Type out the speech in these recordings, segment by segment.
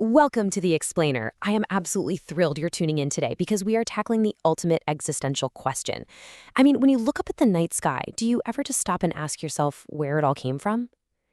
Welcome to The Explainer. I am absolutely thrilled you're tuning in today because we are tackling the ultimate existential question. I mean, when you look up at the night sky, do you ever just stop and ask yourself where it all came from?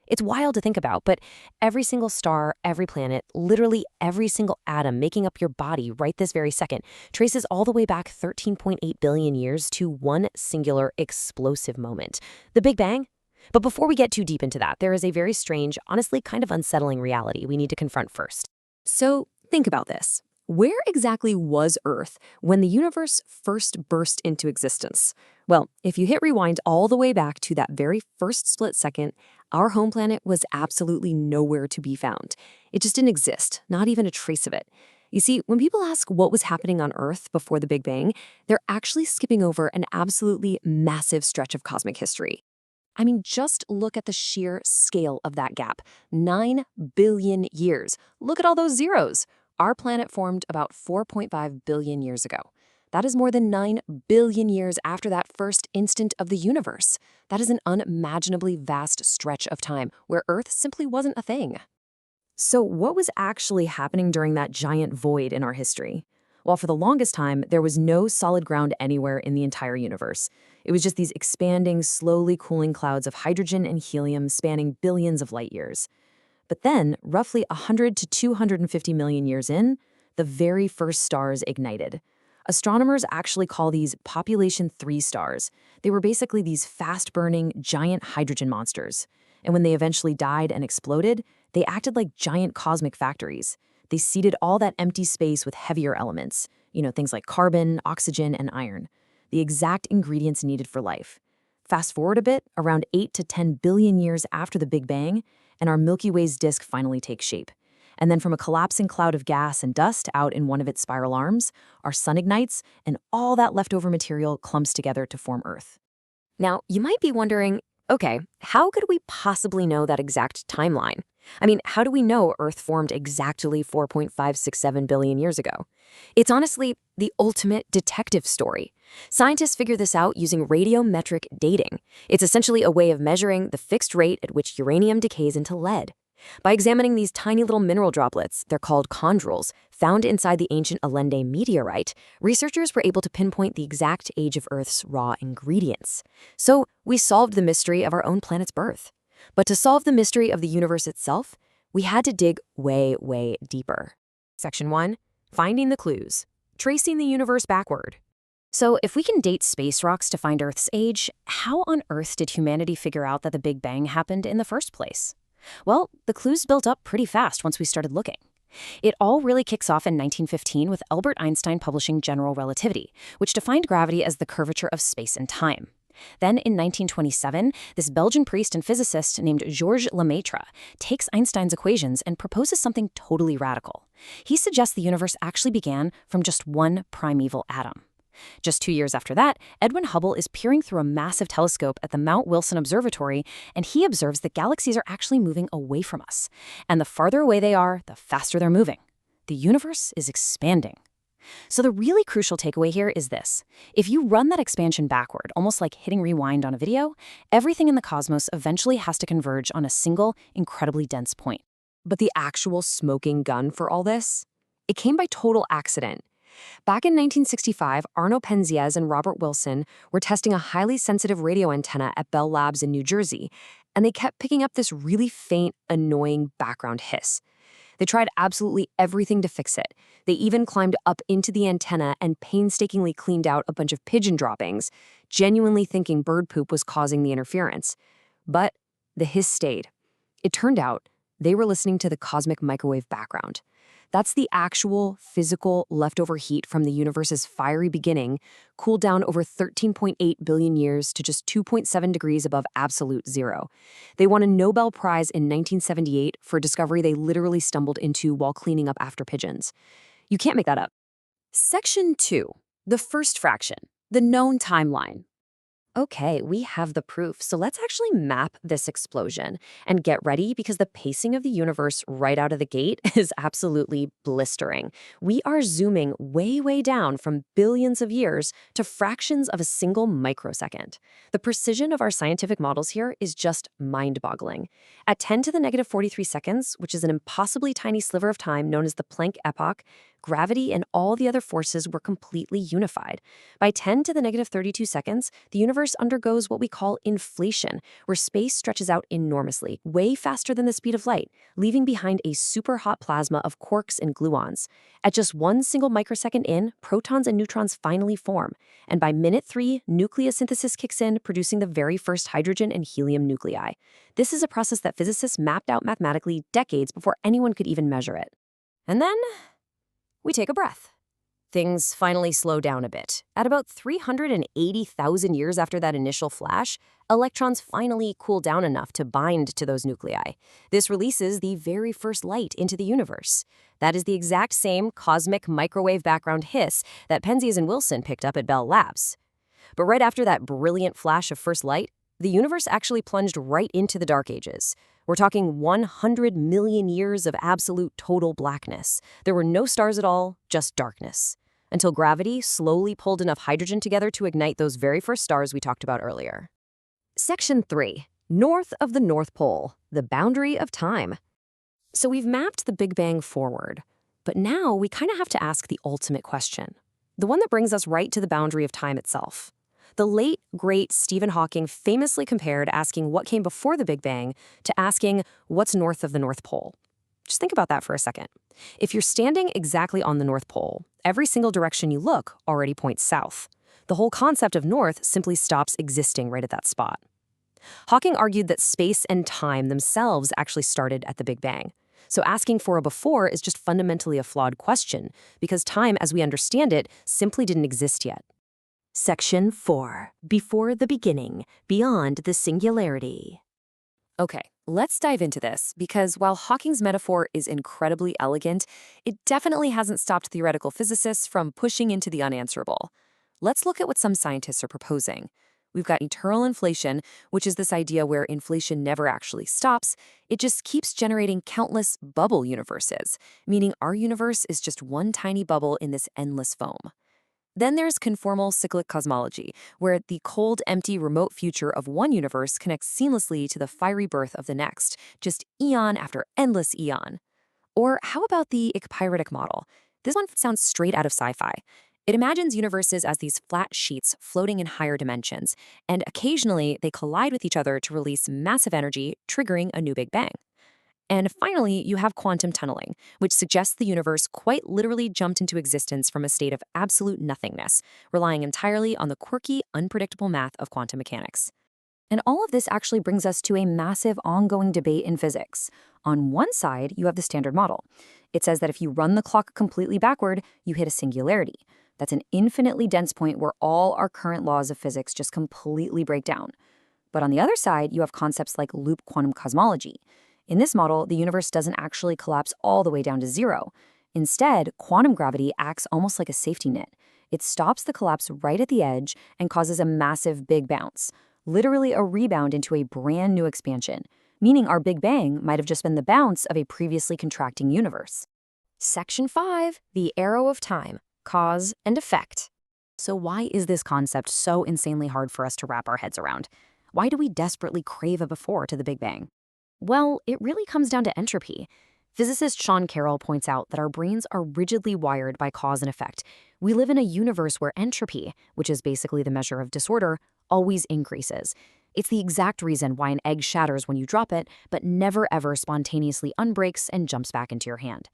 It's wild to think about, but every single star, every planet, literally every single atom making up your body right this very second traces all the way back 13.8 billion years to one singular explosive moment, the Big Bang. But before we get too deep into that, there is a very strange, honestly kind of unsettling reality we need to confront first. So think about this. Where exactly was Earth when the universe first burst into existence? Well, if you hit rewind all the way back to that very first split second, our home planet was absolutely nowhere to be found. It just didn't exist, not even a trace of it. You see, when people ask what was happening on Earth before the Big Bang, they're actually skipping over an absolutely massive stretch of cosmic history. I mean, just look at the sheer scale of that gap. 9 billion years. Look at all those zeros. Our planet formed about 4.5 billion years ago. That is more than 9 billion years after that first instant of the universe. That is an unimaginably vast stretch of time where Earth simply wasn't a thing. So what was actually happening during that giant void in our history? Well, for the longest time, there was no solid ground anywhere in the entire universe. It was just these expanding, slowly cooling clouds of hydrogen and helium spanning billions of light years. But then, roughly 100 to 250 million years in, the very first stars ignited. Astronomers actually call these population 3 stars. They were basically these fast-burning, giant hydrogen monsters. And when they eventually died and exploded, they acted like giant cosmic factories. They seeded all that empty space with heavier elements, things like carbon, oxygen, and iron, the exact ingredients needed for life. Fast forward a bit, around 8 to 10 billion years after the Big Bang, and our Milky Way's disk finally takes shape. And then from a collapsing cloud of gas and dust out in one of its spiral arms, our sun ignites, and all that leftover material clumps together to form Earth. Now, you might be wondering, okay, how could we possibly know that exact timeline? I mean, how do we know Earth formed exactly 4.567 billion years ago? It's honestly the ultimate detective story. Scientists figure this out using radiometric dating. It's essentially a way of measuring the fixed rate at which uranium decays into lead. By examining these tiny little mineral droplets, they're called chondrules, found inside the ancient Allende meteorite, researchers were able to pinpoint the exact age of Earth's raw ingredients. So we solved the mystery of our own planet's birth. But to solve the mystery of the universe itself, we had to dig way, way deeper. Section 1. Finding the clues. Tracing the universe backward. So if we can date space rocks to find Earth's age, how on earth did humanity figure out that the Big Bang happened in the first place? Well, the clues built up pretty fast once we started looking. It all really kicks off in 1915 with Albert Einstein publishing General Relativity, which defined gravity as the curvature of space and time. Then in 1927, this Belgian priest and physicist named Georges Lemaitre takes Einstein's equations and proposes something totally radical. He suggests the universe actually began from just one primeval atom. Just 2 years after that, Edwin Hubble is peering through a massive telescope at the Mount Wilson Observatory, and he observes that galaxies are actually moving away from us. And the farther away they are, the faster they're moving. The universe is expanding. So the really crucial takeaway here is this. If you run that expansion backward, almost like hitting rewind on a video, everything in the cosmos eventually has to converge on a single, incredibly dense point. But the actual smoking gun for all this? It came by total accident. Back in 1965, Arno Penzias and Robert Wilson were testing a highly sensitive radio antenna at Bell Labs in New Jersey, and they kept picking up this really faint, annoying background hiss. They tried absolutely everything to fix it. They even climbed up into the antenna and painstakingly cleaned out a bunch of pigeon droppings, genuinely thinking bird poop was causing the interference. But the hiss stayed. It turned out they were listening to the cosmic microwave background. That's the actual, physical, leftover heat from the universe's fiery beginning, cooled down over 13.8 billion years to just 2.7 degrees above absolute zero. They won a Nobel Prize in 1978 for a discovery they literally stumbled into while cleaning up after pigeons. You can't make that up. Section 2. The first fraction. The known timeline. Okay, we have the proof. So let's actually map this explosion and get ready because the pacing of the universe right out of the gate is absolutely blistering. We are zooming way, way down from billions of years to fractions of a single microsecond. The precision of our scientific models here is just mind-boggling. At 10 to the negative 43 seconds, which is an impossibly tiny sliver of time known as the Planck epoch, gravity and all the other forces were completely unified. By 10 to the negative 32 seconds, the universe undergoes what we call inflation, where space stretches out enormously, way faster than the speed of light, leaving behind a super hot plasma of quarks and gluons. At just one single microsecond in, protons and neutrons finally form. And by minute 3, nucleosynthesis kicks in, producing the very first hydrogen and helium nuclei. This is a process that physicists mapped out mathematically decades before anyone could even measure it. And then we take a breath. Things finally slow down a bit. At about 380,000 years after that initial flash, electrons finally cool down enough to bind to those nuclei. This releases the very first light into the universe. That is the exact same cosmic microwave background hiss that Penzias and Wilson picked up at Bell Labs. But right after that brilliant flash of first light, the universe actually plunged right into the Dark Ages. We're talking 100 million years of absolute total blackness. There were no stars at all, just darkness. Until gravity slowly pulled enough hydrogen together to ignite those very first stars we talked about earlier. Section 3. North of the North Pole, the boundary of time. So we've mapped the Big Bang forward, but now we kind of have to ask the ultimate question, the one that brings us right to the boundary of time itself. The late, great Stephen Hawking famously compared asking what came before the Big Bang to asking what's north of the North Pole. Just think about that for a second. If you're standing exactly on the North Pole, every single direction you look already points south. The whole concept of north simply stops existing right at that spot. Hawking argued that space and time themselves actually started at the Big Bang. So asking for a before is just fundamentally a flawed question, because time as we understand it simply didn't exist yet. Section 4. Before the beginning, beyond the singularity. Okay, let's dive into this, because while Hawking's metaphor is incredibly elegant, it definitely hasn't stopped theoretical physicists from pushing into the unanswerable. Let's look at what some scientists are proposing. We've got eternal inflation, which is this idea where inflation never actually stops. It just keeps generating countless bubble universes, meaning our universe is just one tiny bubble in this endless foam. Then there's conformal cyclic cosmology, where the cold, empty, remote future of one universe connects seamlessly to the fiery birth of the next, just eon after endless eon. Or how about the ekpyrotic model? This one sounds straight out of sci-fi. It imagines universes as these flat sheets floating in higher dimensions, and occasionally they collide with each other to release massive energy, triggering a new Big Bang. And finally, you have quantum tunneling, which suggests the universe quite literally jumped into existence from a state of absolute nothingness, relying entirely on the quirky, unpredictable math of quantum mechanics. And all of this actually brings us to a massive ongoing debate in physics. On one side, you have the standard model. It says that if you run the clock completely backward, you hit a singularity. That's an infinitely dense point where all our current laws of physics just completely break down. But on the other side, you have concepts like loop quantum cosmology. In this model, the universe doesn't actually collapse all the way down to zero. Instead, quantum gravity acts almost like a safety net. It stops the collapse right at the edge and causes a massive big bounce, literally a rebound into a brand new expansion, meaning our Big Bang might have just been the bounce of a previously contracting universe. Section 5, the arrow of time, cause and effect. So why is this concept so insanely hard for us to wrap our heads around? Why do we desperately crave a before to the Big Bang? Well, it really comes down to entropy. Physicist Sean Carroll points out that our brains are rigidly wired by cause and effect. We live in a universe where entropy, which is basically the measure of disorder, always increases. It's the exact reason why an egg shatters when you drop it, but never ever spontaneously unbreaks and jumps back into your hand.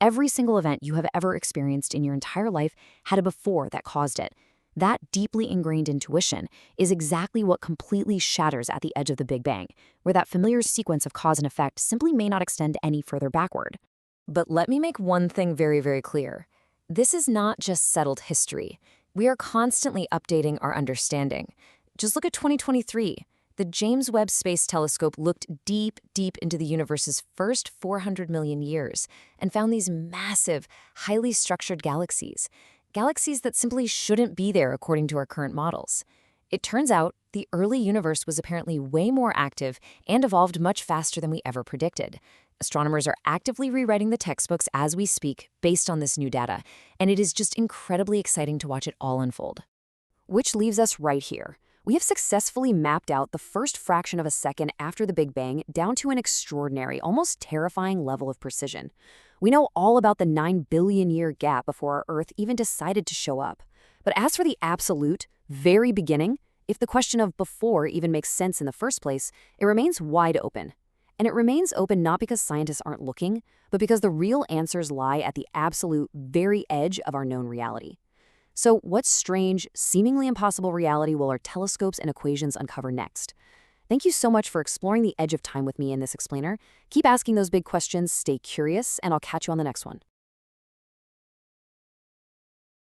Every single event you have ever experienced in your entire life had a before that caused it. That deeply ingrained intuition is exactly what completely shatters at the edge of the Big Bang, where that familiar sequence of cause and effect simply may not extend any further backward. But let me make one thing very, very clear. This is not just settled history. We are constantly updating our understanding. Just look at 2023. The James Webb Space Telescope looked deep, deep into the universe's first 400 million years and found these massive, highly structured galaxies. Galaxies that simply shouldn't be there according to our current models. It turns out the early universe was apparently way more active and evolved much faster than we ever predicted. Astronomers are actively rewriting the textbooks as we speak based on this new data, and it is just incredibly exciting to watch it all unfold. Which leaves us right here. We have successfully mapped out the first fraction of a second after the Big Bang down to an extraordinary, almost terrifying level of precision. We know all about the 9 billion-year gap before our Earth even decided to show up. But as for the absolute, very beginning, if the question of before even makes sense in the first place, it remains wide open. And it remains open not because scientists aren't looking, but because the real answers lie at the absolute very edge of our known reality. So what strange, seemingly impossible reality will our telescopes and equations uncover next? Thank you so much for exploring the edge of time with me in this explainer. Keep asking those big questions, stay curious, and I'll catch you on the next one.